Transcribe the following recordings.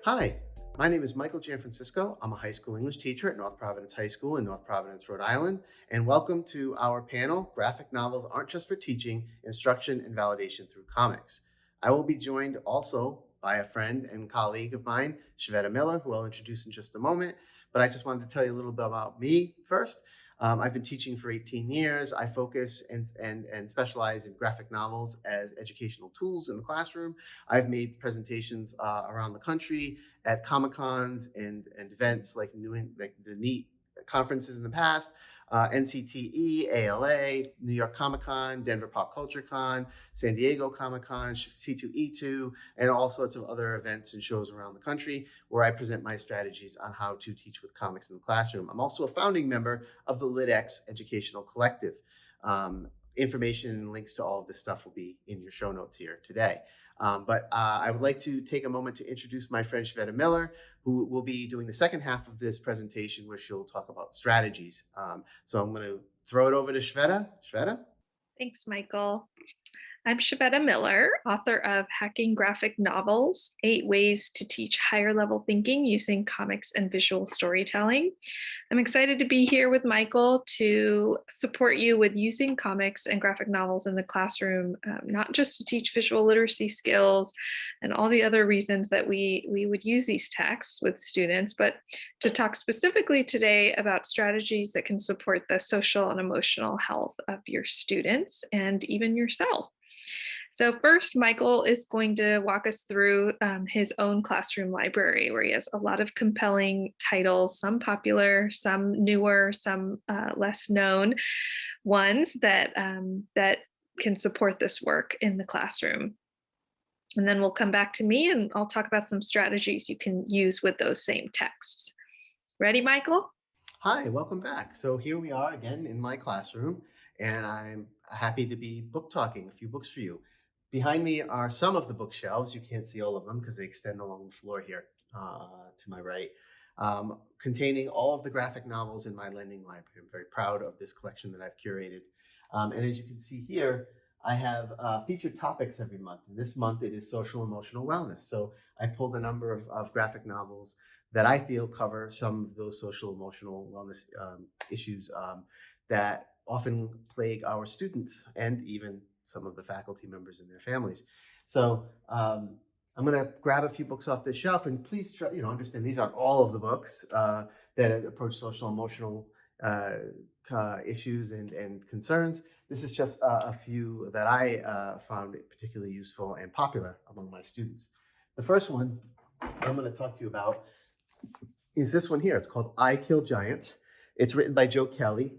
Hi, my name is Michael Gianfrancisco. I'm a high school English teacher at North Providence High School in North Providence, Rhode Island, and welcome to our panel, Graphic Novels Aren't Just for Teaching, Instruction and Validation Through Comics. I will be joined also by a friend and colleague of mine, Shveta Miller, who I'll introduce in just a moment, but I just wanted to tell you a little bit about me first. I've been teaching for 18 years. I focus and specialize in graphic novels as educational tools in the classroom. I've made presentations around the country at Comic Cons and events like like the NEAT conferences in the past, NCTE, ALA, New York Comic Con, Denver Pop Culture Con, San Diego Comic Con, C2E2, and all sorts of other events and shows around the country where I present my strategies on how to teach with comics in the classroom. I'm also a founding member of the LitX Educational Collective. Information and links to all of this stuff will be in your show notes here today. But I would like to take a moment to introduce my friend Shveta Miller, who will be doing the second half of this presentation where she'll talk about strategies. So I'm going to throw it over to Shveta. Shveta? Thanks, Michael. I'm Shavetta Miller, author of Hacking Graphic Novels: 8 Ways to Teach Higher Level Thinking Using Comics and Visual Storytelling. I'm excited to be here with Michael to support you with using comics and graphic novels in the classroom, not just to teach visual literacy skills and all the other reasons that we would use these texts with students, but to talk specifically today about strategies that can support the social and emotional health of your students and even yourself. So, first, Michael is going to walk us through his own classroom library where he has a lot of compelling titles, some popular, some newer, some less known ones that can support this work in the classroom. And then we'll come back to me and I'll talk about some strategies you can use with those same texts. Ready, Michael? Hi, welcome back. So here we are again in my classroom, and I'm happy to be book talking a few books for you. Behind me are some of the bookshelves. You can't see all of them because they extend along the floor here to my right, containing all of the graphic novels in my lending library. I'm very proud of this collection that I've curated. And as you can see here, I have featured topics every month. And this month it is social emotional wellness. So I pulled a number of graphic novels that I feel cover some of those social emotional wellness issues that often plague our students and even some of the faculty members and their families. So I'm going to grab a few books off the shelf, and please try, understand these aren't all of the books that approach social emotional issues and concerns. This is just a few that I found particularly useful and popular among my students. The first one I'm going to talk to you about is this one here. It's called I Kill Giants. It's written by Joe Kelly,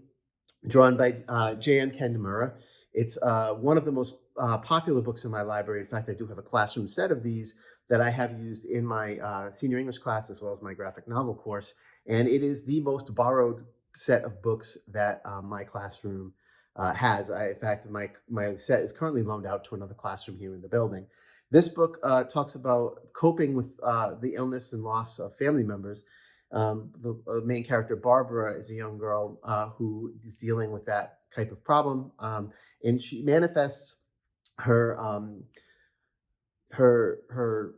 drawn by J.M. Kendamura. It's one of the most popular books in my library. In fact, I do have a classroom set of these that I have used in my senior English class as well as my graphic novel course. And it is the most borrowed set of books that my classroom has. In fact, my set is currently loaned out to another classroom here in the building. This book talks about coping with the illness and loss of family members. The main character, Barbara, is a young girl who is dealing with that type of problem, and she manifests her her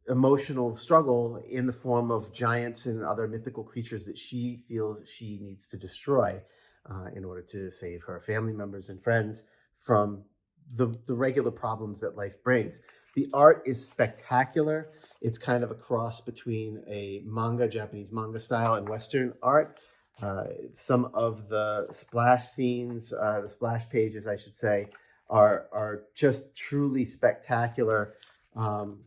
emotional struggle in the form of giants and other mythical creatures that she feels she needs to destroy in order to save her family members and friends from the regular problems that life brings. The art is spectacular. It's kind of a cross between a manga, Japanese manga style, and Western art. Some of the splash scenes, the splash pages, I should say, are just truly spectacular.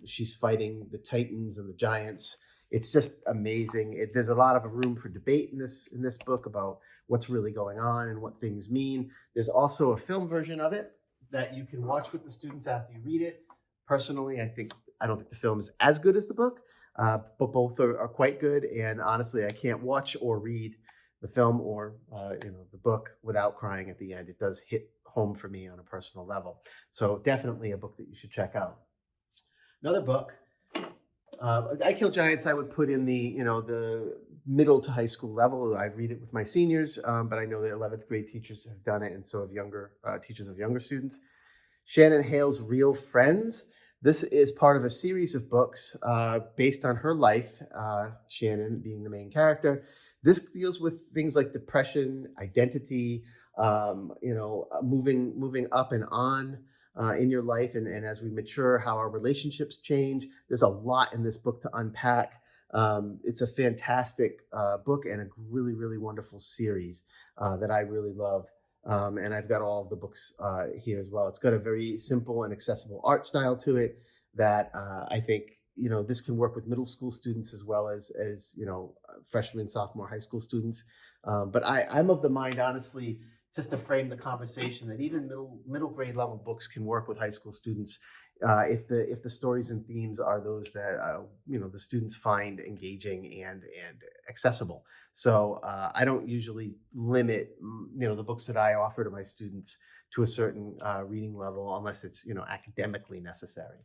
She's fighting the titans and the giants. It's just amazing. There's a lot of room for debate in this book about what's really going on and what things mean. There's also a film version of it that you can watch with the students after you read it. Personally, I don't think the film is as good as the book, but both are quite good. And honestly, I can't watch or read the film or the book without crying at the end. It does hit home for me on a personal level. So definitely a book that you should check out. Another book, I Kill Giants, I would put in the middle to high school level. I read it with my seniors, but I know that 11th grade teachers have done it, and so have younger teachers of younger students. Shannon Hale's Real Friends. This is part of a series of books based on her life, Shannon being the main character. This deals with things like depression, identity, moving up and on in your life, and as we mature, how our relationships change. There's a lot in this book to unpack. It's a fantastic book and a really, really wonderful series that I really love. And I've got all of the books here as well. It's got a very simple and accessible art style to it that I think this can work with middle school students as well as freshman, sophomore, high school students. But I'm of the mind, honestly, just to frame the conversation, that even middle grade level books can work with high school students if the stories and themes are those that the students find engaging and accessible. So I don't usually limit the books that I offer to my students to a certain reading level unless it's academically necessary.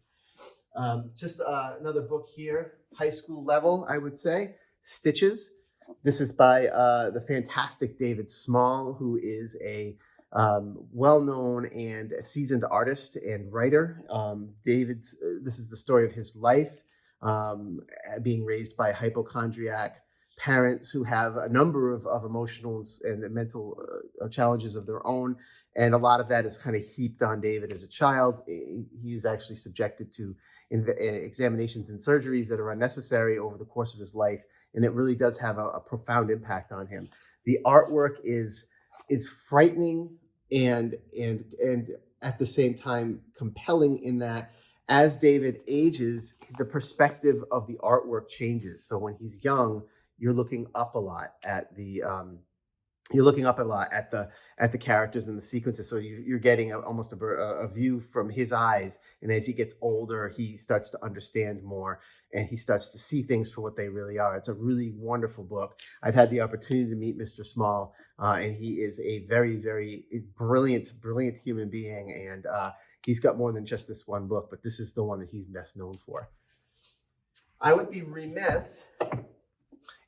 Just another book here, high school level, I would say, Stitches. This is by the fantastic David Small, who is a well-known and seasoned artist and writer. This is the story of his life, being raised by hypochondriac parents who have a number of emotional and mental challenges of their own. And a lot of that is kind of heaped on David as a child. He's actually subjected to examinations and surgeries that are unnecessary over the course of his life. And it really does have a profound impact on him. The artwork is frightening and at the same time compelling in that as David ages, the perspective of the artwork changes. So when he's young, you're looking up a lot at the characters and the sequences. So you're getting almost a view from his eyes. And as he gets older, he starts to understand more and he starts to see things for what they really are. It's a really wonderful book. I've had the opportunity to meet Mr. Small, and he is a very, very brilliant, brilliant human being. And he's got more than just this one book, but this is the one that he's best known for. I would be remiss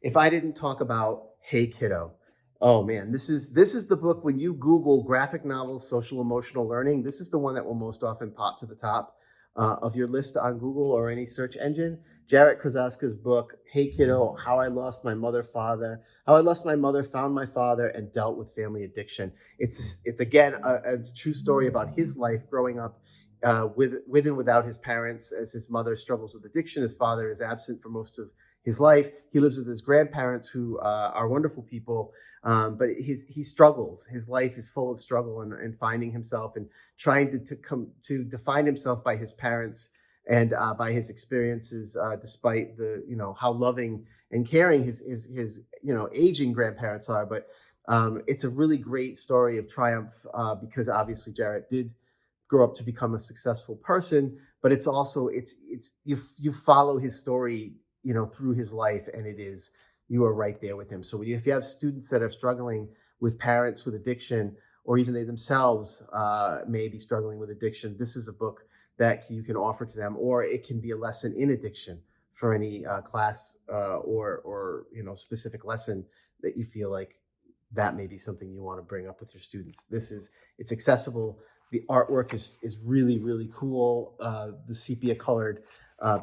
if I didn't talk about Hey Kiddo. Oh man, this is the book when you Google graphic novels, social emotional learning. This is the one that will most often pop to the top of your list on Google or any search engine. Jarrett Krasaska's book, Hey Kiddo: How I Lost My Mother, How I Lost My Mother, Found My Father, and Dealt with Family Addiction. It's again a true story about his life growing up with and without his parents, as his mother struggles with addiction. His father is absent for most of his life. He lives with his grandparents, who are wonderful people, but he struggles. His life is full of struggle and finding himself and trying to come to define himself by his parents and by his experiences, despite the how loving and caring his aging grandparents are. But it's a really great story of triumph because obviously Jarrett did grow up to become a successful person, but it's also it's you follow his story through his life, and you are right there with him. So if you have students that are struggling with parents with addiction, or even they themselves may be struggling with addiction, this is a book that you can offer to them, or it can be a lesson in addiction for any class or specific lesson that you feel like that may be something you want to bring up with your students. It's accessible. The artwork is really, really cool. The sepia colored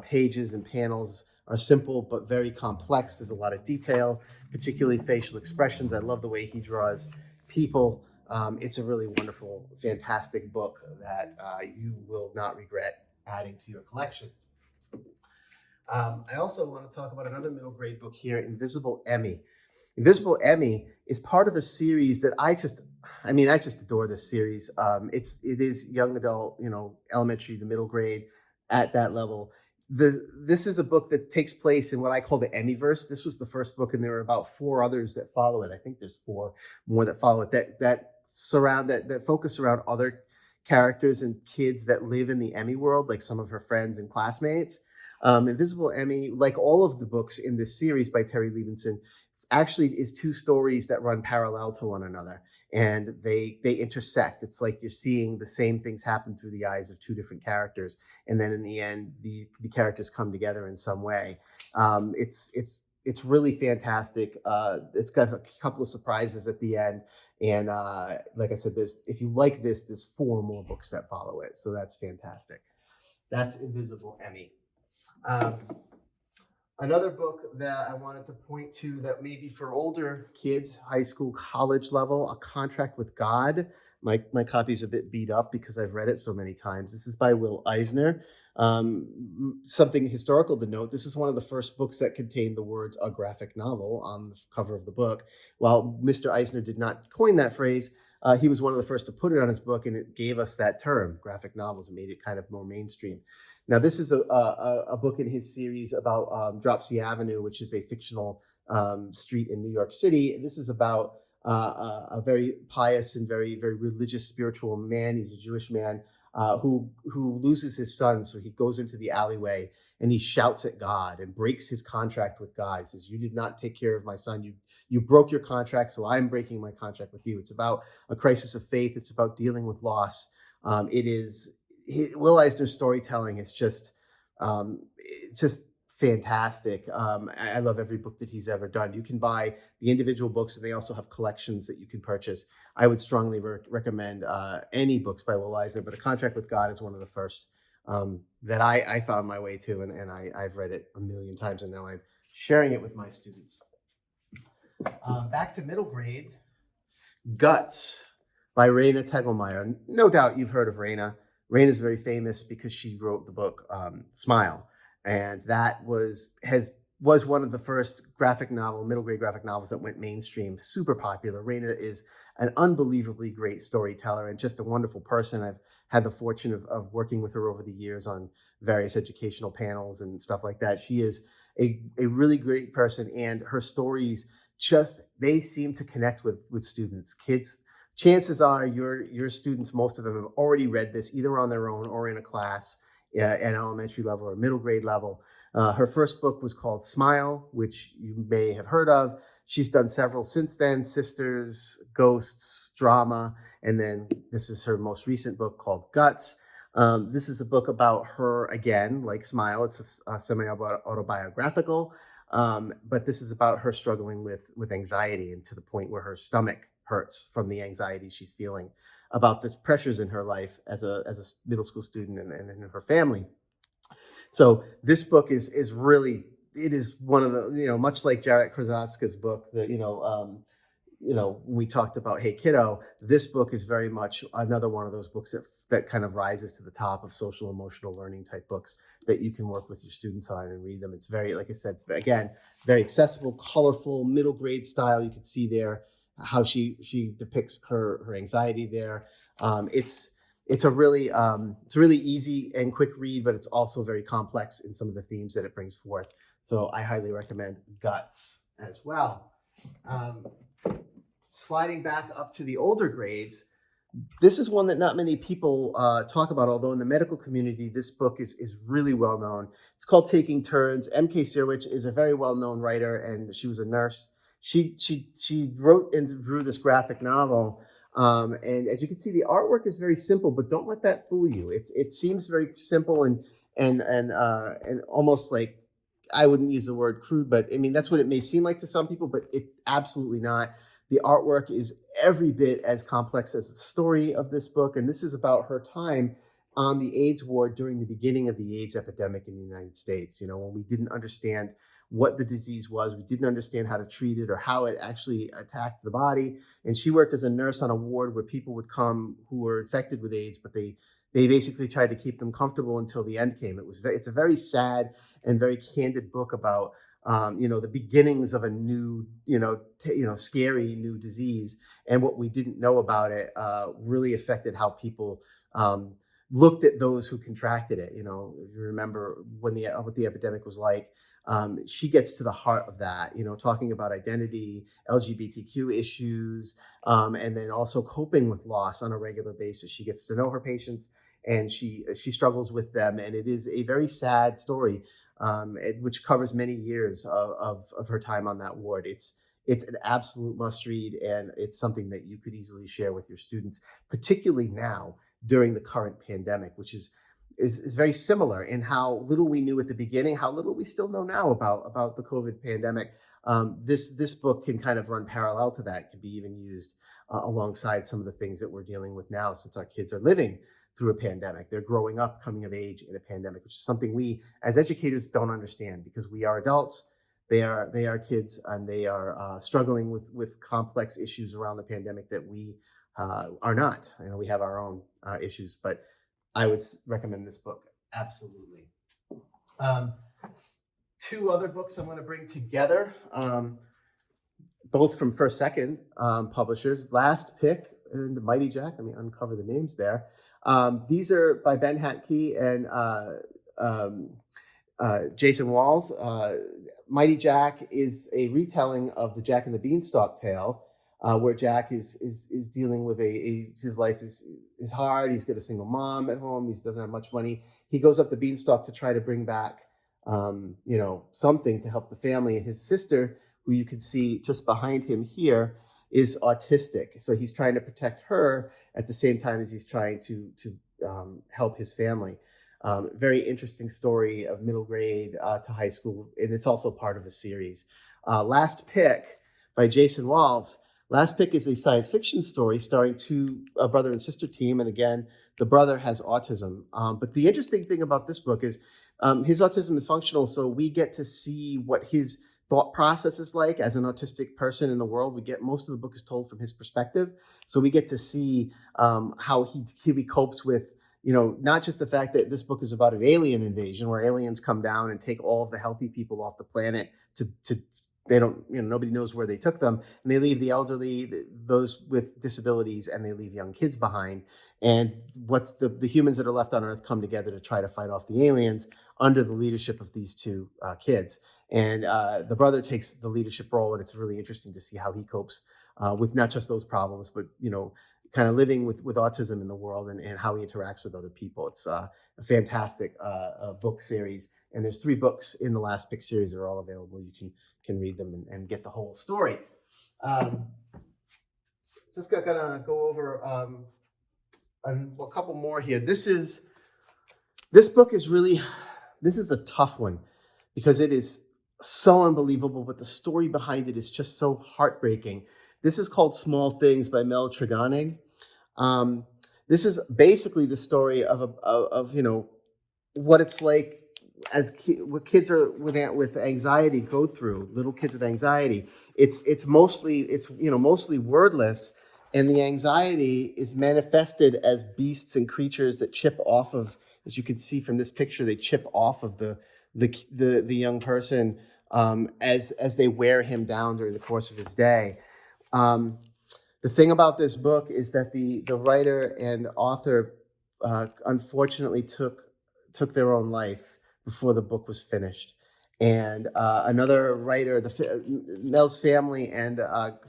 pages and panels are simple but very complex. There's a lot of detail, particularly facial expressions. I love the way he draws people. It's a really wonderful, fantastic book that you will not regret adding to your collection. I also want to talk about another middle grade book here, Invisible Emmy. Invisible Emmy is part of a series that I just adore this series. It is young adult, elementary to middle grade at that level. This is a book that takes place in what I call the Emmyverse. This was the first book, and there are about four others that follow it. I think there's four more that follow it that focus around other characters and kids that live in the Emmy world, like some of her friends and classmates. Invisible Emmy, like all of the books in this series by Terry Levinson, actually is two stories that run parallel to one another, and they intersect. It's like you're seeing the same things happen through the eyes of two different characters, and then in the end the characters come together in some way. It's really fantastic. It's got a couple of surprises at the end, and like I said, if you like this, there's four more books that follow it, so that's fantastic. That's Invisible Emmy. Um, Another book that I wanted to point to that maybe for older kids, high school, college level, A Contract with God. My copy's a bit beat up because I've read it so many times. This is by Will Eisner. Something historical to note, this is one of the first books that contained the words "a graphic novel" on the cover of the book. While Mr. Eisner did not coin that phrase, he was one of the first to put it on his book, and it gave us that term, graphic novels, and made it kind of more mainstream. Now, this is a book in his series about Dropsy Avenue, which is a fictional street in New York City. This is about a very pious and very religious, spiritual man. He's a Jewish man who loses his son, so he goes into the alleyway and he shouts at God and breaks his contract with God. He says, "You did not take care of my son. You broke your contract, so I'm breaking my contract with you." It's about a crisis of faith. It's about dealing with loss. It is Will Eisner's storytelling is just it's just fantastic. I love every book that he's ever done. You can buy the individual books, and they also have collections that you can purchase. I would strongly recommend any books by Will Eisner, but A Contract with God is one of the first that I found my way to, and I've read it a million times, and now I'm sharing it with my students. Back to middle grade, Guts by Raina Tegelmeier. No doubt you've heard of Raina. Raina is very famous because she wrote the book Smile, and that was one of the first middle grade graphic novels that went mainstream. Super popular. Raina is an unbelievably great storyteller and just a wonderful person. I've had the fortune of working with her over the years on various educational panels and stuff like that. She is a really great person, and her stories just they seem to connect with students, kids. Chances are your students, most of them have already read this either on their own or in a class at elementary level or middle grade level. Her first book was called Smile, which you may have heard of. She's done several since then: Sisters, Ghosts, Drama, and then this is her most recent book called Guts. This is a book about her again, like Smile. It's a semi-autobiographical, but this is about her struggling with anxiety, and to the point where her stomach hurts from the anxiety she's feeling about the pressures in her life as a middle school student and in her family. So this book is really it is one of the much like Jarek Krasatska's book, when we talked about Hey Kiddo, this book is very much another one of those books that kind of rises to the top of social emotional learning type books that you can work with your students on and read them. It's very, like I said, again, very accessible, colorful, middle grade style. You can see there how she depicts her anxiety there. It's a really easy and quick read, but it's also very complex in some of the themes that it brings forth. So I highly recommend Guts as well. Um, Sliding back up to the older grades, this is one that not many people talk about, although in the medical community, this book is really well known. It's called Taking Turns. M.K. Sirwich is a very well-known writer, and she was a nurse. She wrote and drew this graphic novel, and as you can see, the artwork is very simple, but don't let that fool you. It seems very simple and almost like, I wouldn't use the word crude, but I mean that's what it may seem like to some people, but it absolutely not. The artwork is every bit as complex as the story of this book, and this is about her time on the AIDS ward during the beginning of the AIDS epidemic in the United States. When we didn't understand what the disease was, we didn't understand how to treat it or how it actually attacked the body. And she worked as a nurse on a ward where people would come who were infected with AIDS, but they basically tried to keep them comfortable until the end came. It's a very sad and very candid book about the beginnings of a new, scary new disease, and what we didn't know about it really affected how people looked at those who contracted it. If you remember what the epidemic was like, she gets to the heart of that. Talking about identity, LGBTQ issues, and then also coping with loss on a regular basis. She gets to know her patients, and she struggles with them, and it is a very sad story, which covers many years of her time on that ward. It's an absolute must read, and it's something that you could easily share with your students, particularly now during the current pandemic, which is very similar in how little we knew at the beginning, how little we still know now about the COVID pandemic. This book can kind of run parallel to that. It can be even used alongside some of the things that we're dealing with now, since our kids are living through a pandemic. They're growing up, coming of age in a pandemic, which is something we as educators don't understand, because we are adults, they are kids, and they are struggling with complex issues around the pandemic that we are not. We have our own issues, but I would recommend this book absolutely. Um, Two other books I'm going to bring together, both from First Second publishers. Last Pick and Mighty Jack. Let me uncover the names there. These are by Ben Hatke and um, Jason Walls. Mighty Jack is a retelling of the Jack and the Beanstalk tale, where Jack is dealing with his life is hard. He's got a single mom at home. He doesn't have much money. He goes up the beanstalk to try to bring back something to help the family. And his sister, who you can see just behind him here, is autistic. So he's trying to protect her at the same time as he's trying to help his family. Very interesting story of middle grade to high school, and it's also part of a series. Last Pick by Jason Walls. Last Pick is a science fiction story starring a brother and sister team, and again, the brother has autism. But the interesting thing about this book is his autism is functional, so we get to see what his thought process is like as an autistic person in the world. Most of the book is told from his perspective, so we get to see how he copes with not just the fact that this book is about an alien invasion where aliens come down and take all of the healthy people off the planet to they don't, nobody knows where they took them, and they leave the elderly, those with disabilities, and they leave young kids behind. And what's the humans that are left on Earth come together to try to fight off the aliens under the leadership of these two kids. And the brother takes the leadership role, and it's really interesting to see how he copes with not just those problems, but kind of living with autism in the world, and how he interacts with other people. It's a fantastic book series, and there's 3 books in the Last Pick series that are all available. You can read them and get the whole story. Just gonna go over a couple more here. This book is really, this is a tough one because it is so unbelievable, but the story behind it is just so heartbreaking. This is called Small Things by Mel Tregonnig. This is basically the story of what it's like as what kids are with anxiety go through. Little kids with anxiety. It's mostly wordless, and the anxiety is manifested as beasts and creatures that chip off of, as you can see from this picture, they chip off of the young person as they wear him down during the course of his day. The thing about this book is that the writer and author unfortunately took their own life before the book was finished. And another writer, Nell's family, and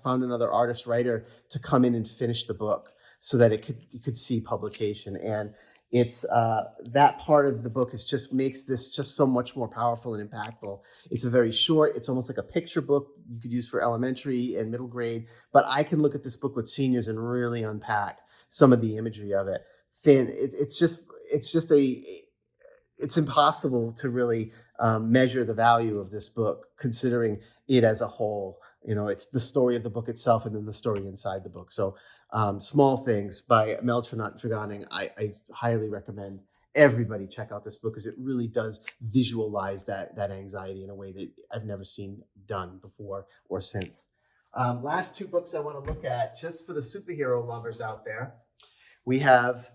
found another artist writer to come in and finish the book so that it could see publication. And it's that part of the book makes this just so much more powerful and impactful. It's a very short, it's almost like a picture book you could use for elementary and middle grade, but I can look at this book with seniors and really unpack some of the imagery of it. It's impossible to really measure the value of this book, considering it as a whole. It's the story of the book itself and then the story inside the book. So Small Things by Mel Tregonnig, I highly recommend everybody check out this book, because it really does visualize that anxiety in a way that I've never seen done before or since. Last 2 books I want to look at, just for the superhero lovers out there. We have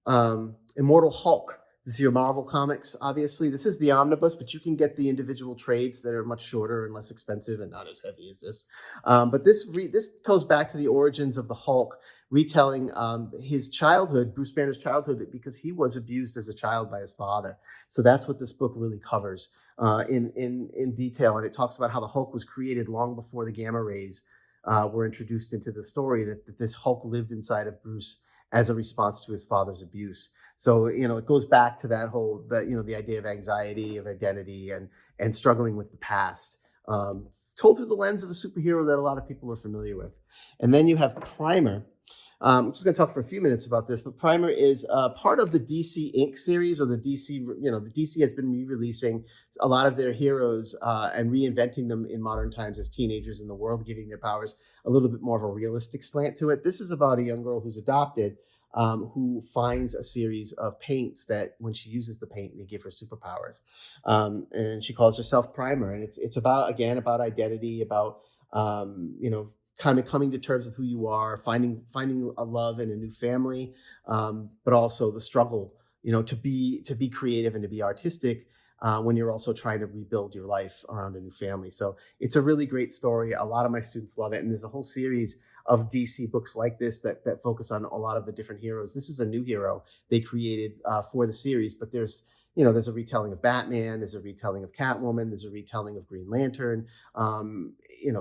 Immortal Hulk. This is your Marvel Comics, obviously. This is the omnibus, but you can get the individual trades that are much shorter and less expensive and not as heavy as this. But this goes back to the origins of the Hulk, retelling his childhood, Bruce Banner's childhood, because he was abused as a child by his father. So that's what this book really covers in detail. And it talks about how the Hulk was created long before the gamma rays were introduced into the story, that this Hulk lived inside of Bruce as a response to his father's abuse. So, it goes back to the idea of anxiety, of identity, and struggling with the past, told through the lens of a superhero that a lot of people are familiar with. And then you have Primer I'm just going to talk for a few minutes about this, but Primer is part of the DC Inc. series, or the DC, the DC has been re-releasing a lot of their heroes and reinventing them in modern times as teenagers in the world, giving their powers a little bit more of a realistic slant to it. This is about a young girl who's adopted, who finds a series of paints that, when she uses the paint, they give her superpowers, and she calls herself Primer. And it's about, again, about identity, about kind of coming to terms with who you are, finding a love and a new family, but also the struggle, to be creative and to be artistic, when you're also trying to rebuild your life around a new family. So it's a really great story. A lot of my students love it, and there's a whole series of DC books like this that focus on a lot of the different heroes. This is a new hero they created for the series, but there's a retelling of Batman, there's a retelling of Catwoman, there's a retelling of Green Lantern,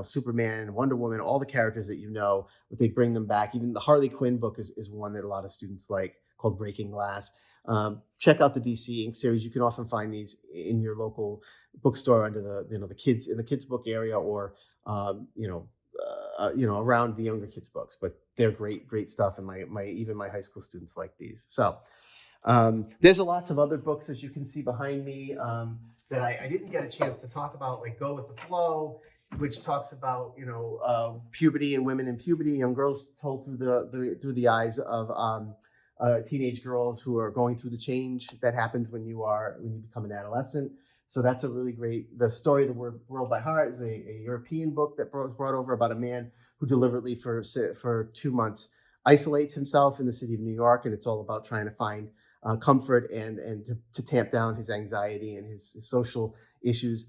Superman, Wonder Woman, all the characters that but they bring them back. Even the Harley Quinn book is one that a lot of students like, called Breaking Glass. Check out the DC Inc. series. You can often find these in your local bookstore under the kids, in the kids book area, or around the younger kids books. But they're great stuff, and my even my high school students like these. So there's lots of other books, as you can see behind me, that I didn't get a chance to talk about, like Go with the Flow, which talks about puberty and women in puberty, young girls told through the eyes of teenage girls who are going through the change that happens when you become an adolescent. So that's a really great. The Story of the World by Heart is a European book that was brought over about a man who deliberately for 2 months isolates himself in the city of New York, and it's all about trying to find comfort and to tamp down his anxiety and his social issues.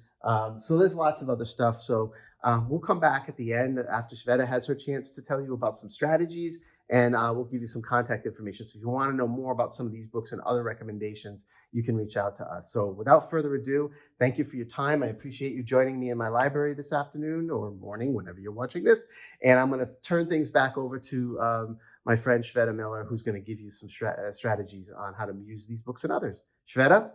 So there's lots of other stuff. So we'll come back at the end after Shveta has her chance to tell you about some strategies, and we'll give you some contact information. So if you want to know more about some of these books and other recommendations, you can reach out to us. So without further ado, thank you for your time. I appreciate you joining me in my library this afternoon or morning, whenever you're watching this. And I'm going to turn things back over to my friend Shveta Miller, who's going to give you some strategies on how to use these books and others. Shveta?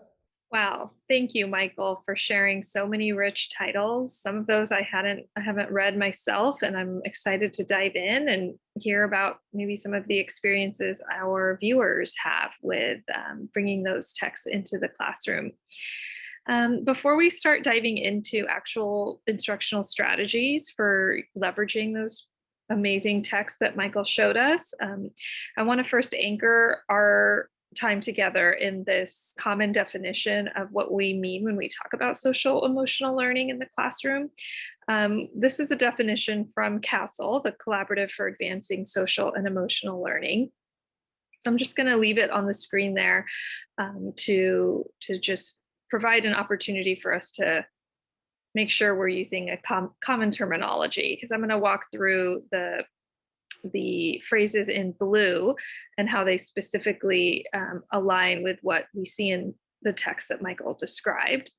Wow. Thank you, Michael, for sharing so many rich titles. Some of those I haven't read myself, and I'm excited to dive in and hear about maybe some of the experiences our viewers have with bringing those texts into the classroom. Before we start diving into actual instructional strategies for leveraging those amazing texts that Michael showed us, I want to first anchor our time together in this common definition of what we mean when we talk about social emotional learning in the classroom. This is a definition from CASEL, the Collaborative for Advancing Social and Emotional Learning. So I'm just going to leave it on the screen there to just provide an opportunity for us to make sure we're using a common terminology, because I'm going to walk through the phrases in blue and how they specifically align with what we see in the text that Michael described.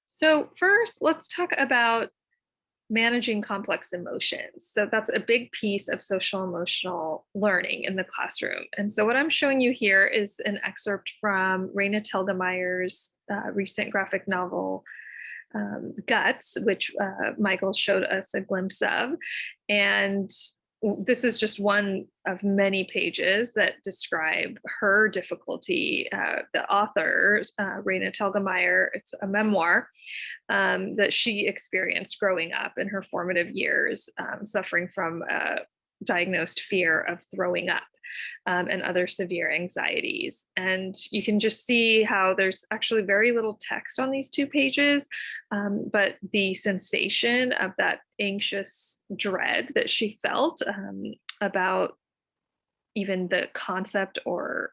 So first, let's talk about managing complex emotions. So that's a big piece of social emotional learning in the classroom. And so what I'm showing you here is an excerpt from Raina Telgemeier's recent graphic novel, Guts, which Michael showed us a glimpse of. And this is just one of many pages that describe her difficulty. The author, Raina Telgemeier, it's a memoir that she experienced growing up in her formative years, suffering from a diagnosed fear of throwing up and other severe anxieties. And you can just see how there's actually very little text on these 2 pages, but the sensation of that anxious dread that she felt about even the concept or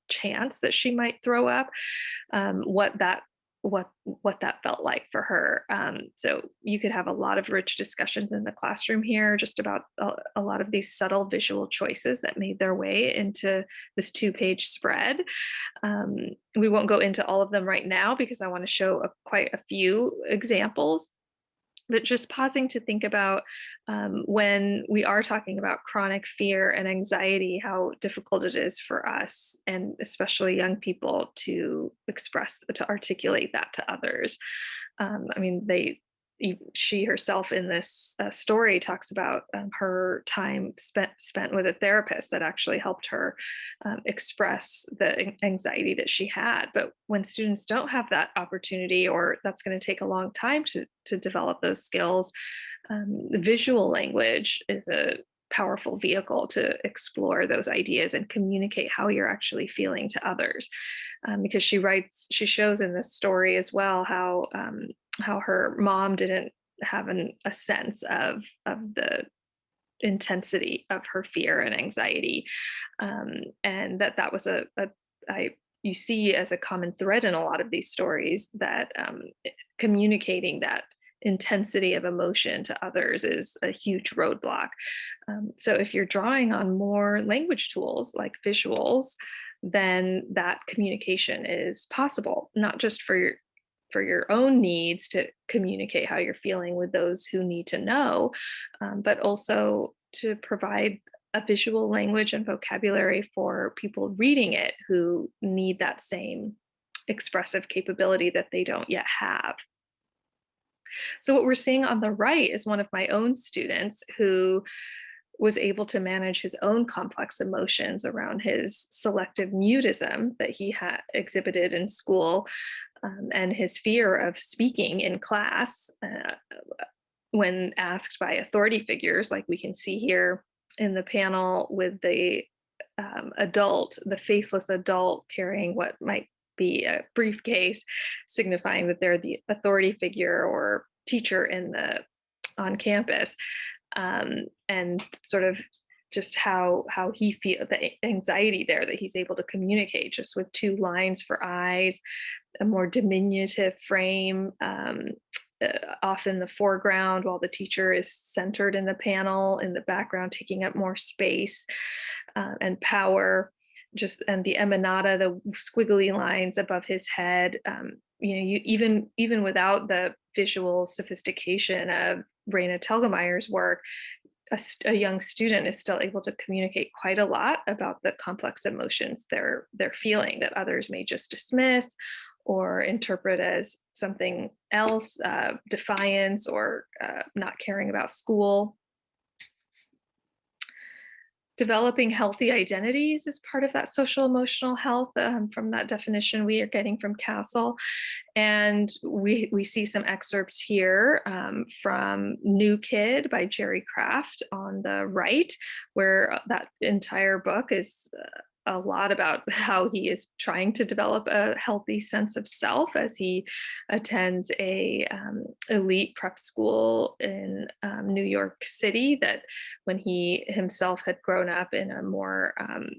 chance that she might throw up, what that felt like for her. So you could have a lot of rich discussions in the classroom here, just about a lot of these subtle visual choices that made their way into this 2-page spread. We won't go into all of them right now because I want to show quite a few examples. But just pausing to think about when we are talking about chronic fear and anxiety, how difficult it is for us, and especially young people, to articulate that to others. I mean, she herself in this story talks about her time spent with a therapist that actually helped her express the anxiety that she had. But when students don't have that opportunity, or that's going to take a long time to develop those skills, visual language is a powerful vehicle to explore those ideas and communicate how you're actually feeling to others. Because she shows in this story as well how her mom didn't have a sense of the intensity of her fear and anxiety, and that was I you see as a common thread in a lot of these stories that communicating that intensity of emotion to others is a huge roadblock. So if you're drawing on more language tools like visuals, then that communication is possible, not just for your own needs to communicate how you're feeling with those who need to know, but also to provide a visual language and vocabulary for people reading it who need that same expressive capability that they don't yet have. So, what we're seeing on the right is one of my own students who was able to manage his own complex emotions around his selective mutism that he had exhibited in school, and his fear of speaking in class when asked by authority figures, like we can see here in the panel with the the faceless adult carrying what might be a briefcase, signifying that they're the authority figure or teacher on campus, and sort of just how he feel the anxiety there that he's able to communicate just with two lines for eyes, a more diminutive frame, off in the foreground while the teacher is centered in the panel in the background, taking up more space and power. Just and the emanata, the squiggly lines above his head. You even without the visual sophistication of Raina Telgemeyer's work, a young student is still able to communicate quite a lot about the complex emotions they're feeling that others may just dismiss or interpret as something else, defiance or not caring about school. Developing healthy identities is part of that social emotional health, from that definition we are getting from Castle. And we see some excerpts here from New Kid by Jerry Craft on the right, where that entire book is a lot about how he is trying to develop a healthy sense of self as he attends a elite prep school in New York City. That when he himself had grown up in a more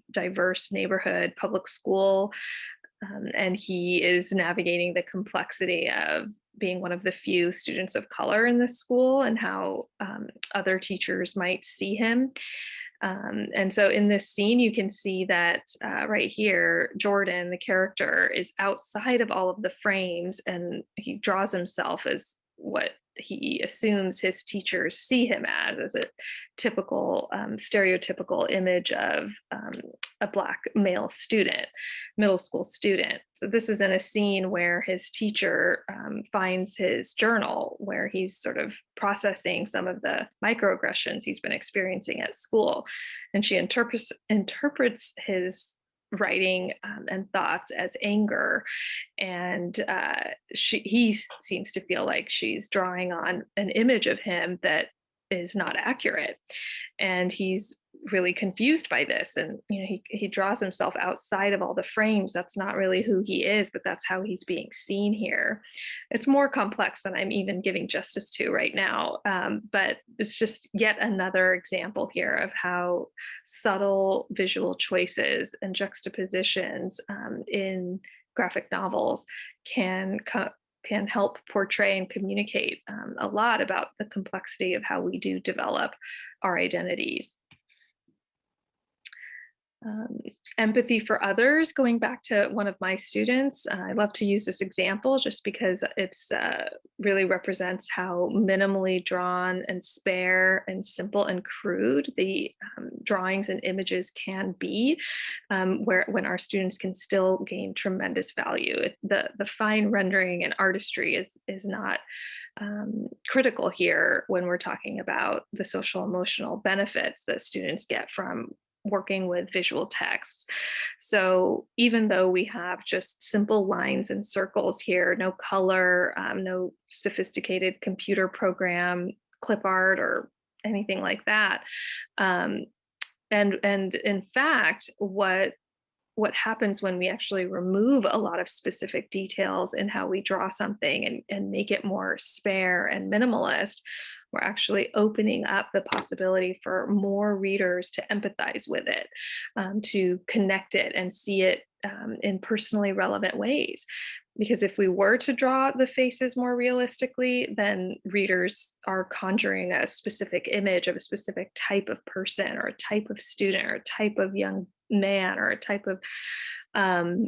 diverse neighborhood public school, and he is navigating the complexity of being one of the few students of color in this school and how other teachers might see him. And so in this scene, you can see that right here, Jordan, the character, is outside of all of the frames and he draws himself as what he assumes his teachers see him as a typical, stereotypical image of a Black male student, middle school student. So this is in a scene where his teacher finds his journal where he's sort of processing some of the microaggressions he's been experiencing at school. And she interprets his writing and thoughts as anger, and he seems to feel like she's drawing on an image of him that is not accurate, and he's really confused by this. And he draws himself outside of all the frames. That's not really who he is, but that's how he's being seen here. It's more complex than I'm even giving justice to right now, but it's just yet another example here of how subtle visual choices and juxtapositions in graphic novels can help portray and communicate a lot about the complexity of how we do develop our identities. Um, Empathy for others, going back to one of my students, I love to use this example just because it's really represents how minimally drawn and spare and simple and crude the drawings and images can be, where when our students can still gain tremendous value. The fine rendering and artistry is not critical here when we're talking about the social emotional benefits that students get from working with visual text. So even though we have just simple lines and circles here, no color, no sophisticated computer program, clip art, or anything like that, um, and in fact, what happens when we actually remove a lot of specific details in how we draw something and make it more spare and minimalist, we're actually opening up the possibility for more readers to empathize with it, to connect it and see it in personally relevant ways. Because if we were to draw the faces more realistically, then readers are conjuring a specific image of a specific type of person or a type of student or a type of young man or a type of um,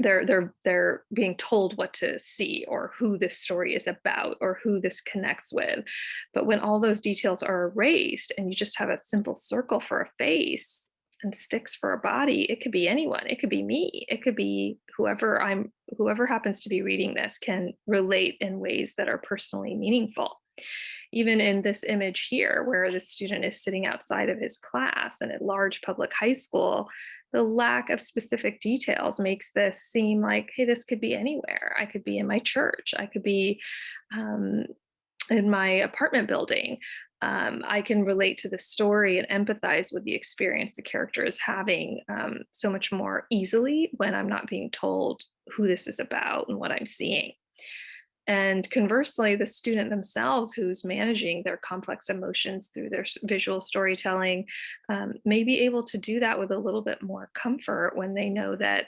they're being told what to see or who this story is about or who this connects with. But when all those details are erased and you just have a simple circle for a face and sticks for a body, it could be anyone. It could be me. It could be whoever happens to be reading this can relate in ways that are personally meaningful. Even in this image here, where the student is sitting outside of his class in a large public high school, the lack of specific details makes this seem like, hey, this could be anywhere. I could be in my church. I could be um, in my apartment building. I can relate to the story and empathize with the experience the character is having so much more easily when I'm not being told who this is about and what I'm seeing. And conversely, the student themselves who's managing their complex emotions through their visual storytelling may be able to do that with a little bit more comfort when they know that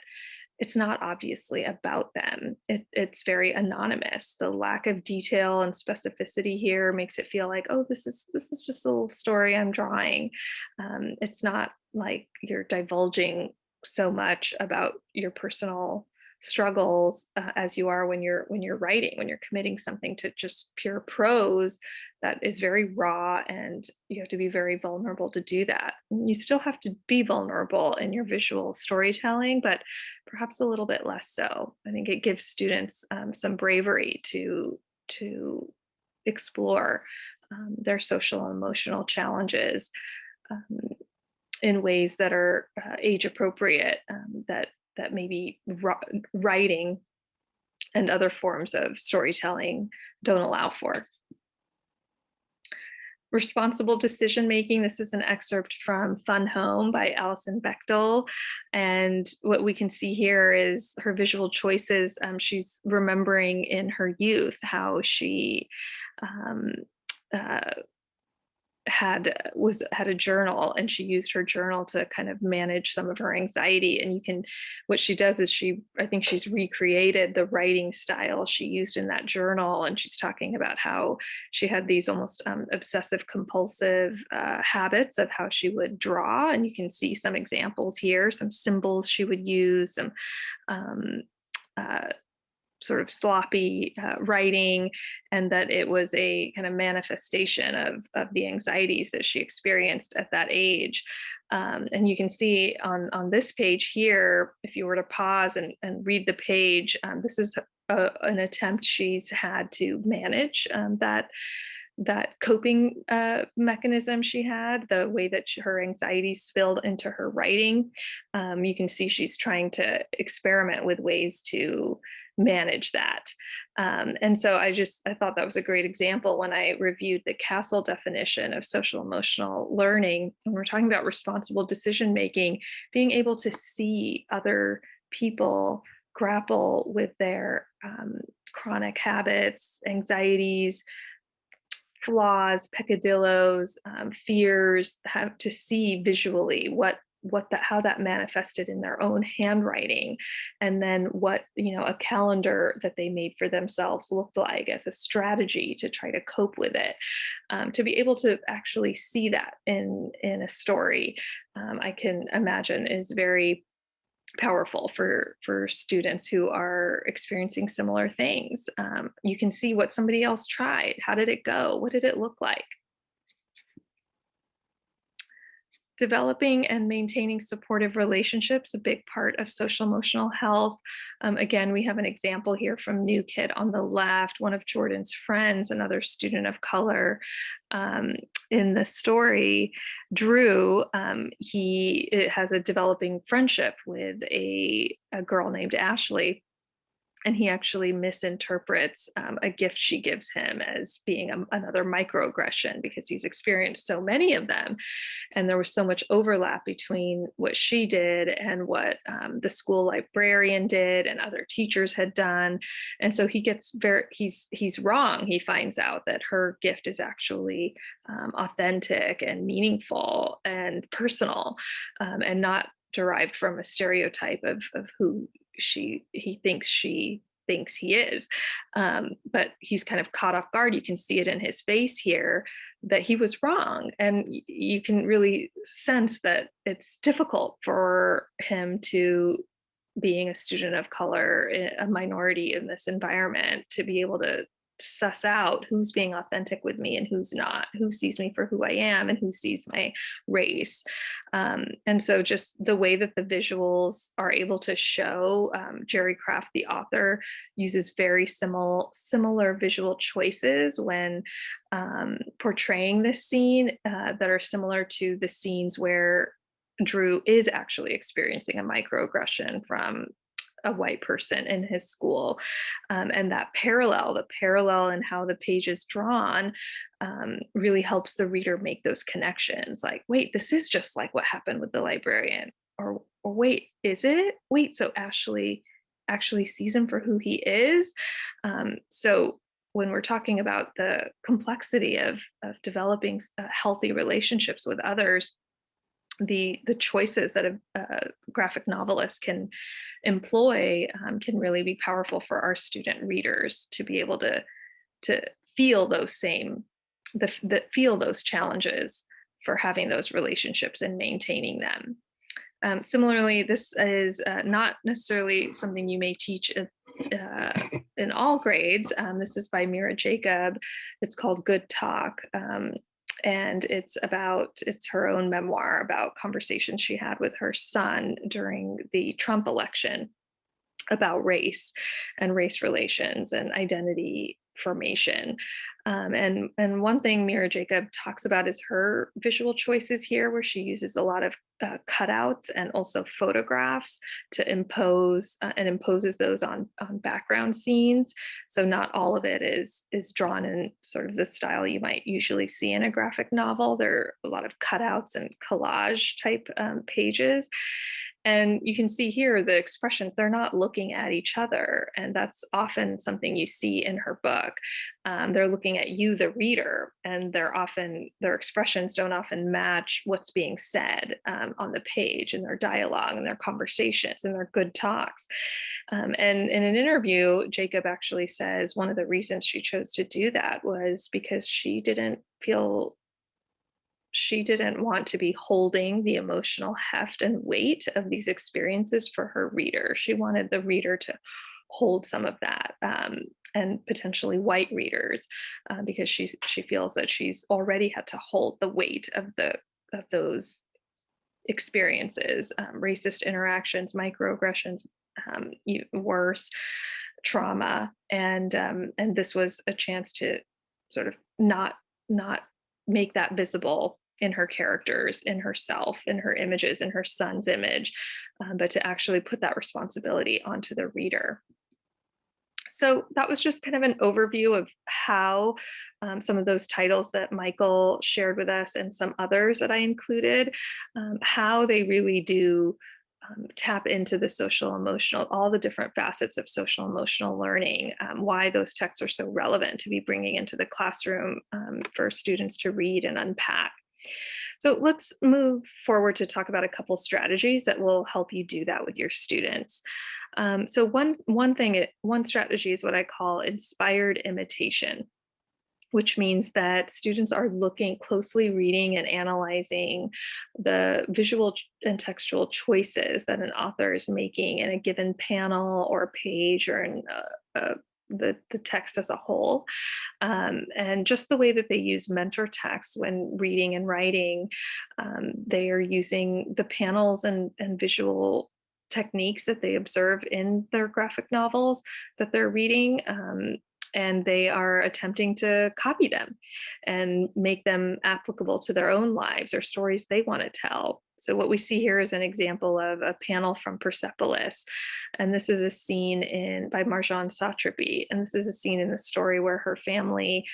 it's not obviously about them. It's very anonymous. The lack of detail and specificity here makes it feel like, oh, this is just a little story I'm drawing. It's not like you're divulging so much about your personal struggles as you are when you're writing, when you're committing something to just pure prose that is very raw, and you have to be very vulnerable to do that. You still have to be vulnerable in your visual storytelling, but perhaps a little bit less so. I think it gives students some bravery to explore their social and emotional challenges um, in ways that are age appropriate, that maybe writing and other forms of storytelling don't allow for. Responsible decision making. This is an excerpt from Fun Home by Alison Bechtel. And what we can see here is her visual choices. She's remembering in her youth how she um, uh, had a journal, and she used her journal to kind of manage some of her anxiety. And you can, what she does is I think she's recreated the writing style she used in that journal, and she's talking about how she had these almost obsessive compulsive habits of how she would draw. And you can see some examples here, some symbols she would use, some um, uh, sort of sloppy writing, and that it was a kind of manifestation of the anxieties that she experienced at that age. And you can see on this page here, if you were to pause and read the page, this is an attempt she's had to manage that coping mechanism she had, the way that her anxiety spilled into her writing. You can see she's trying to experiment with ways to manage that. And so I thought that was a great example when I reviewed the Castle definition of social emotional learning. And we're talking about responsible decision making, being able to see other people grapple with their chronic habits, anxieties, flaws, peccadillos, fears, have to see visually how that manifested in their own handwriting, and then what, a calendar that they made for themselves looked like as a strategy to try to cope with it. To be able to actually see that in a story, I can imagine is very powerful for students who are experiencing similar things. You can see what somebody else tried. How did it go? What did it look like? Developing and maintaining supportive relationships, a big part of social emotional health. Again, we have an example here from New Kid on the left, one of Jordan's friends, another student of color. In the story, Drew, he has a developing friendship with a girl named Ashley, and he actually misinterprets a gift she gives him as being another microaggression because he's experienced so many of them, and there was so much overlap between what she did and what the school librarian did and other teachers had done. And so he's wrong. He finds out that her gift is actually authentic and meaningful and personal, and not derived from a stereotype of who she thinks he is. But he's kind of caught off guard. You can see it in his face here that he was wrong. And you can really sense that it's difficult for him to, being a student of color, a minority in this environment, to be able to suss out who's being authentic with me and who's not, who sees me for who I am and who sees my race. And so just the way that the visuals are able to show, Jerry Craft, the author, uses very similar visual choices when portraying this scene, that are similar to the scenes where Drew is actually experiencing a microaggression from a white person in his school. And the parallel in how the page is drawn, really helps the reader make those connections. Like, wait, this is just like what happened with the librarian. Or wait, is it? Wait, so Ashley actually sees him for who he is. So when we're talking about the complexity of developing healthy relationships with others, the choices that a graphic novelist can employ, can really be powerful for our student readers to be able to feel those feel those challenges for having those relationships and maintaining them. Similarly, this is not necessarily something you may teach in all grades. This is by Mira Jacob. It's called Good Talk. And it's her own memoir about conversations she had with her son during the Trump election about race and race relations and identity formation. And one thing Mira Jacob talks about is her visual choices here, where she uses a lot of cutouts and also photographs to imposes those on background scenes. So not all of it is drawn in sort of the style you might usually see in a graphic novel. There are a lot of cutouts and collage type pages. And you can see here the expressions, they're not looking at each other. And that's often something you see in her book. They're looking at you, the reader, and their expressions don't often match what's being said on the page, in their dialogue and their conversations and their good talks. And in an interview, Jacob actually says one of the reasons she chose to do that was because she didn't want to be holding the emotional heft and weight of these experiences for her reader. She wanted the reader to hold some of that, and potentially white readers, because she feels that she's already had to hold the weight of those experiences, racist interactions, microaggressions, even worse, trauma, and this was a chance to sort of not make that visible in her characters, in herself, in her images, in her son's image, but to actually put that responsibility onto the reader. So that was just kind of an overview of how some of those titles that Michael shared with us and some others that I included, how they really do tap into the social emotional, all the different facets of social emotional learning, why those texts are so relevant to be bringing into the classroom for students to read and unpack. So let's move forward to talk about a couple strategies that will help you do that with your students. So one strategy is what I call inspired imitation, which means that students are looking closely, reading and analyzing the visual and textual choices that an author is making in a given panel or page or in the text as a whole. And just the way that they use mentor text when reading and writing, they are using the panels and visual techniques that they observe in their graphic novels that they're reading. And they are attempting to copy them and make them applicable to their own lives or stories they want to tell. So, what we see here is an example of a panel from Persepolis. And this is a scene by Marjane Satrapi. And this is a scene in the story where her family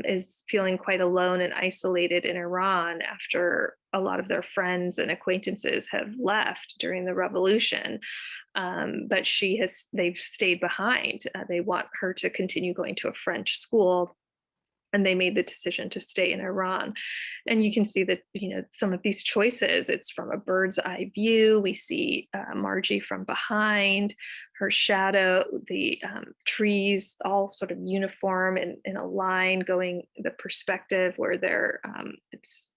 is feeling quite alone and isolated in Iran after a lot of their friends and acquaintances have left during the revolution. But they've stayed behind. They want her to continue going to a French school, and they made the decision to stay in Iran. And you can see that, some of these choices, it's from a bird's eye view. We see Margie from behind, her shadow, the trees all sort of uniform in a line going the perspective where it's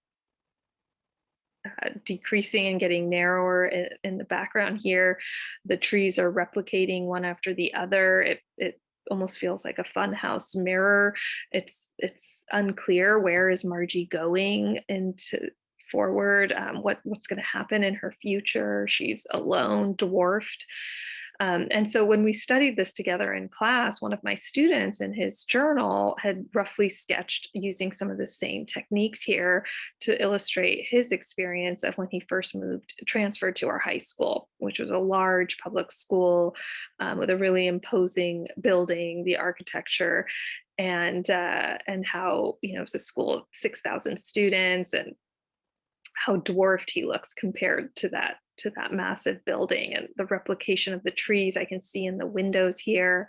decreasing and getting narrower in the background here. The trees are replicating one after the other. It almost feels like a funhouse mirror. It's unclear where is Margie going into forward, what's going to happen in her future. She's alone, dwarfed. And so when we studied this together in class, one of my students in his journal had roughly sketched using some of the same techniques here to illustrate his experience of when he first transferred to our high school, which was a large public school with a really imposing building, the architecture, and how it's a school of 6,000 students, and how dwarfed he looks compared to that massive building, and the replication of the trees I can see in the windows here.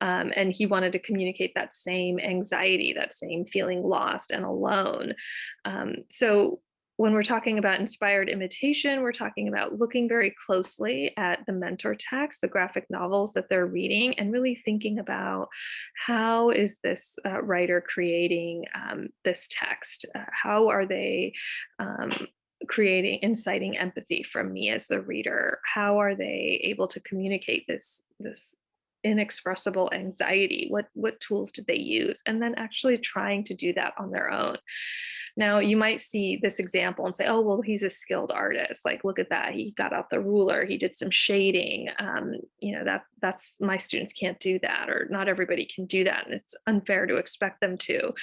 And he wanted to communicate that same anxiety, that same feeling lost and alone. So when we're talking about inspired imitation, we're talking about looking very closely at the mentor text, the graphic novels that they're reading, and really thinking about how is this writer creating this text? How are they inciting empathy from me as the reader? How are they able to communicate this inexpressible anxiety? What tools did they use? And then actually trying to do that on their own. Now, you might see this example and say, oh, well, he's a skilled artist. Like, look at that. He got out the ruler. He did some shading. That's my students can't do that, or not everybody can do that. And it's unfair to expect them to.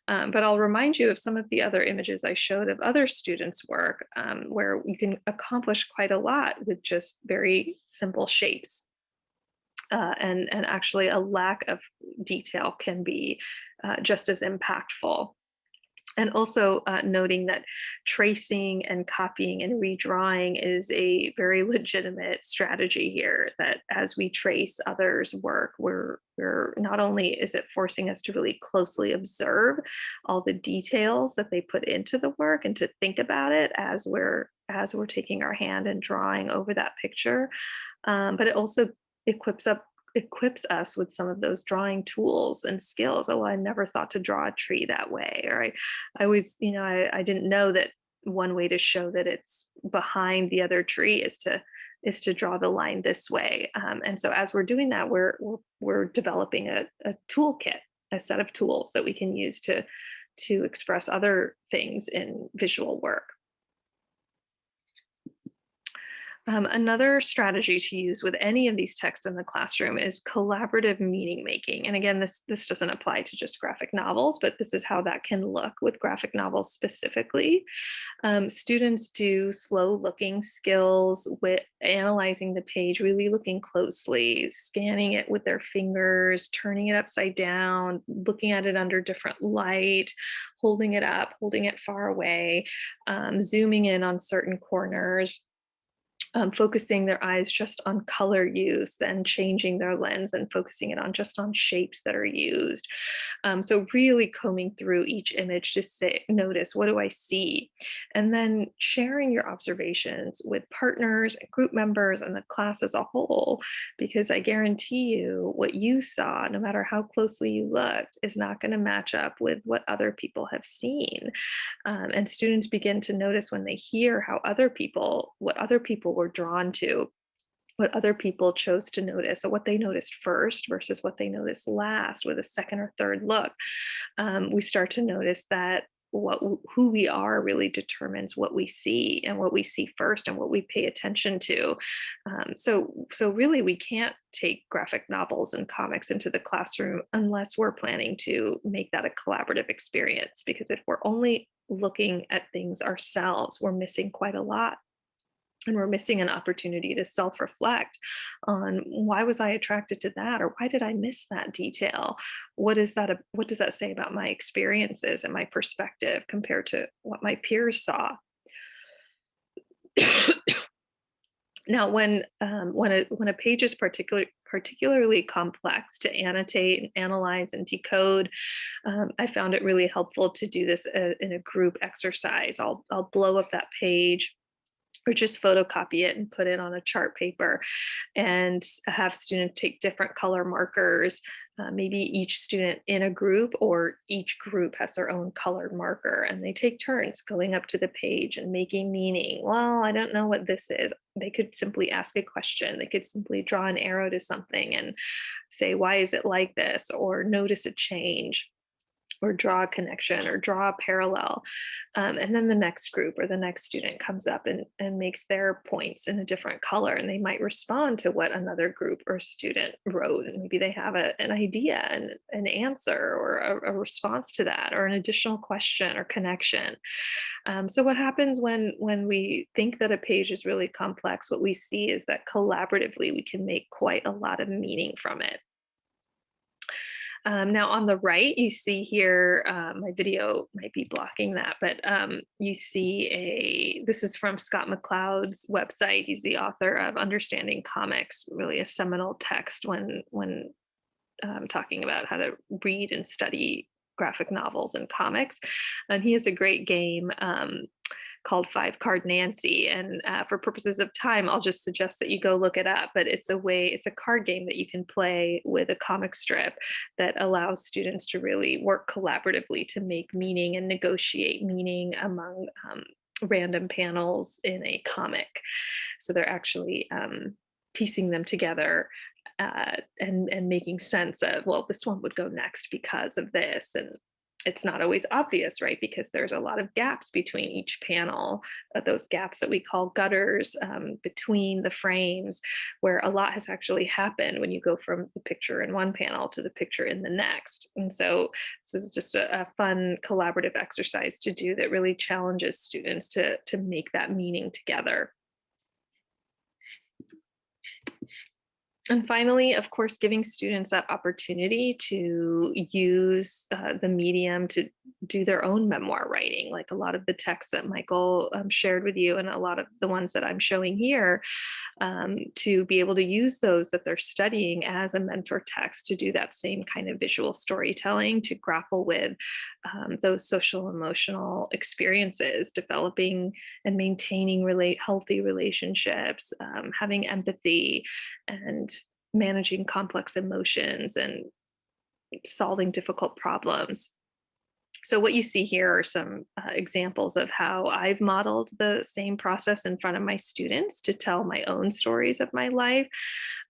But I'll remind you of some of the other images I showed of other students' work, where you can accomplish quite a lot with just very simple shapes. And actually, a lack of detail can be just as impactful. And also noting that tracing and copying and redrawing is a very legitimate strategy here. That as we trace others' work, we're not only is it forcing us to really closely observe all the details that they put into the work and to think about it as we're taking our hand and drawing over that picture, but it also equips us with some of those drawing tools and skills. Oh, well, I never thought to draw a tree that way. Or I always, I didn't know that one way to show that it's behind the other tree is to draw the line this way. And so as we're doing that, we're developing a toolkit, a set of tools that we can use to express other things in visual work. Another strategy to use with any of these texts in the classroom is collaborative meaning making. And again, this doesn't apply to just graphic novels, but this is how that can look with graphic novels specifically. Students do slow looking skills with analyzing the page, really looking closely, scanning it with their fingers, turning it upside down, looking at it under different light, holding it up, holding it far away, zooming in on certain corners. focusing their eyes just on color use, then changing their lens and focusing it on just on shapes that are used. So really combing through each image to say, notice, what do I see? And then sharing your observations with partners and group members and the class as a whole, because I guarantee you what you saw, no matter how closely you looked, is not going to match up with what other people have seen. And students begin to notice when they hear what other people were drawn to, what other people chose to notice, or what they noticed first versus what they noticed last with a second or third look. We start to notice that who we are really determines what we see, and what we see first and what we pay attention to. So really we can't take graphic novels and comics into the classroom unless we're planning to make that a collaborative experience, because if we're only looking at things ourselves, we're missing quite a lot. And we're missing an opportunity to self-reflect on, why was I attracted to that, or why did I miss that detail? What does that say about my experiences and my perspective compared to what my peers saw? Now, when a page is particularly complex to annotate and analyze and decode, I found it really helpful to do this in a group exercise. I'll blow up that page or just photocopy it and put it on a chart paper, and have students take different color markers. Maybe each student in a group, or each group has their own colored marker, and they take turns going up to the page and making meaning. Well, I don't know what this is. They could simply ask a question. They could simply draw an arrow to something and say, why is it like this? Or notice a change, or draw a connection, or draw a parallel. And then the next group or the next student comes up and makes their points in a different color, and they might respond to what another group or student wrote. And maybe they have an idea and an answer, or a response to that, or an additional question or connection. So what happens when we think that a page is really complex, what we see is that collaboratively we can make quite a lot of meaning from it. Now on the right, you see here, my video might be blocking that, but you see this is from Scott McCloud's website. He's the author of Understanding Comics, really a seminal text when talking about how to read and study graphic novels and comics. And he has a great game called Five Card Nancy. And for purposes of time, I'll just suggest that you go look it up. But it's a card game that you can play with a comic strip that allows students to really work collaboratively to make meaning and negotiate meaning among random panels in a comic. So they're actually piecing them together, and making sense of, well, this one would go next because of this. And it's not always obvious, right? Because there's a lot of gaps between each panel, those gaps that we call gutters, between the frames, where a lot has actually happened when you go from the picture in one panel to the picture in the next. And so this is just a fun collaborative exercise to do that really challenges students to make that meaning together. And finally, of course, giving students that opportunity to use the medium to do their own memoir writing, like a lot of the texts that Michael shared with you, and a lot of the ones that I'm showing here, to be able to use those that they're studying as a mentor text to do that same kind of visual storytelling, to grapple with those social emotional experiences, developing and maintaining healthy relationships, having empathy, and managing complex emotions, and solving difficult problems. So what you see here are some examples of how I've modeled the same process in front of my students to tell my own stories of my life.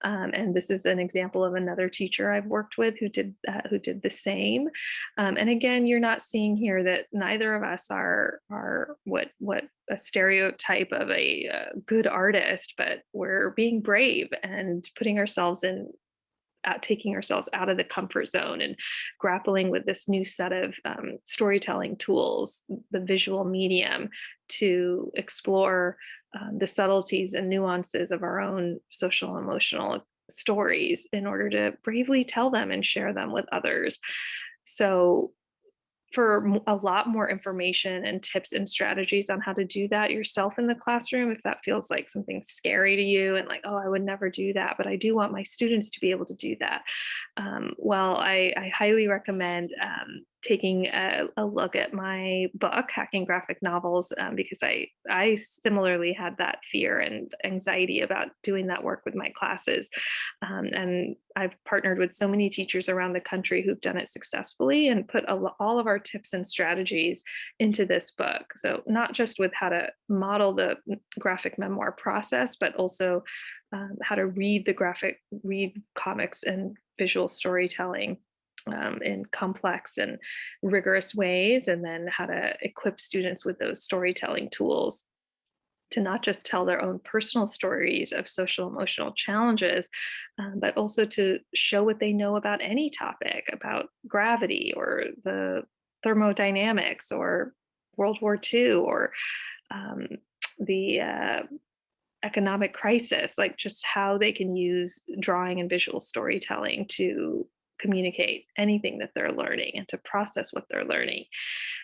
And this is an example of another teacher I've worked with who did the same. And again, you're not seeing here that neither of us are what a stereotype of a good artist, but we're being brave and putting ourselves in, taking ourselves out of the comfort zone and grappling with this new set of storytelling tools, the visual medium, to explore the subtleties and nuances of our own social emotional stories in order to bravely tell them and share them with others. So for a lot more information and tips and strategies on how to do that yourself in the classroom, if that feels like something scary to you and like, oh, I would never do that, but I do want my students to be able to do that. Well, I highly recommend taking a look at my book, Hacking Graphic Novels, because I similarly had that fear and anxiety about doing that work with my classes. And I've partnered with so many teachers around the country who've done it successfully and put all of our tips and strategies into this book. So not just with how to model the graphic memoir process, but also how to read comics and visual storytelling in complex and rigorous ways, and then how to equip students with those storytelling tools to not just tell their own personal stories of social emotional challenges, but also to show what they know about any topic, about gravity or the thermodynamics or World War II or um, the economic crisis, like just how they can use drawing and visual storytelling to communicate anything that they're learning and to process what they're learning.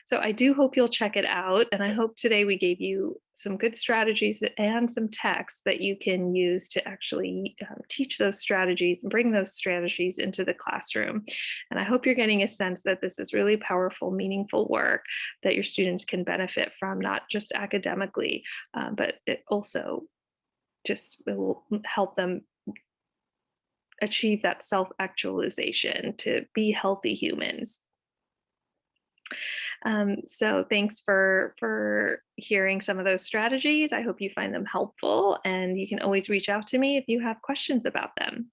So I do hope you'll check it out. And I hope today we gave you some good strategies and some texts that you can use to actually teach those strategies and bring those strategies into the classroom. And I hope you're getting a sense that this is really powerful, meaningful work that your students can benefit from, not just academically, but it also just it will help them achieve that self-actualization to be healthy humans. So thanks for hearing some of those strategies. I hope you find them helpful, and you can always reach out to me if you have questions about them.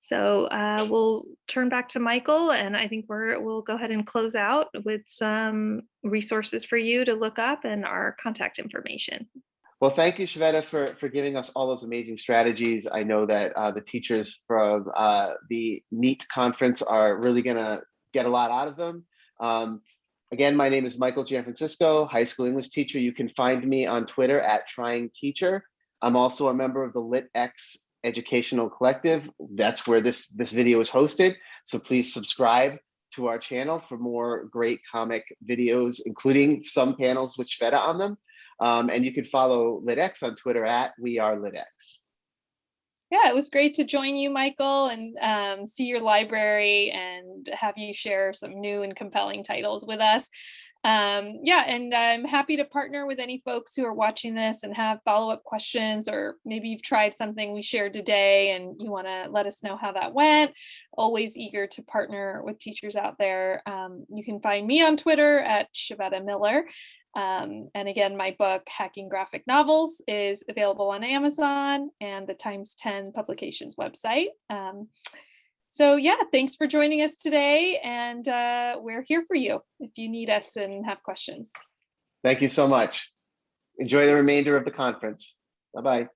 So we'll turn back to Michael, and I think we'll go ahead and close out with some resources for you to look up and our contact information. Well, thank you, Shveta, for giving us all those amazing strategies. I know that the teachers from the NEAT conference are really going to get a lot out of them. Again, my name is Michael Gianfrancisco, high school English teacher. You can find me on Twitter at Trying Teacher. I'm also a member of the LitX Educational Collective. That's where this video is hosted. So please subscribe to our channel for more great comic videos, including some panels with Shveta on them. And you can follow LitX on Twitter at WeAreLitX. Yeah, it was great to join you, Michael, and see your library and have you share some new and compelling titles with us. Yeah, and I'm happy to partner with any folks who are watching this and have follow-up questions, or maybe you've tried something we shared today and you want to let us know how that went. Always eager to partner with teachers out there. You can find me on Twitter at Shveta Miller. And again, my book, Hacking Graphic Novels, is available on Amazon and the Times 10 Publications website. So yeah, thanks for joining us today, and we're here for you if you need us and have questions. Thank you so much. Enjoy the remainder of the conference. Bye-bye.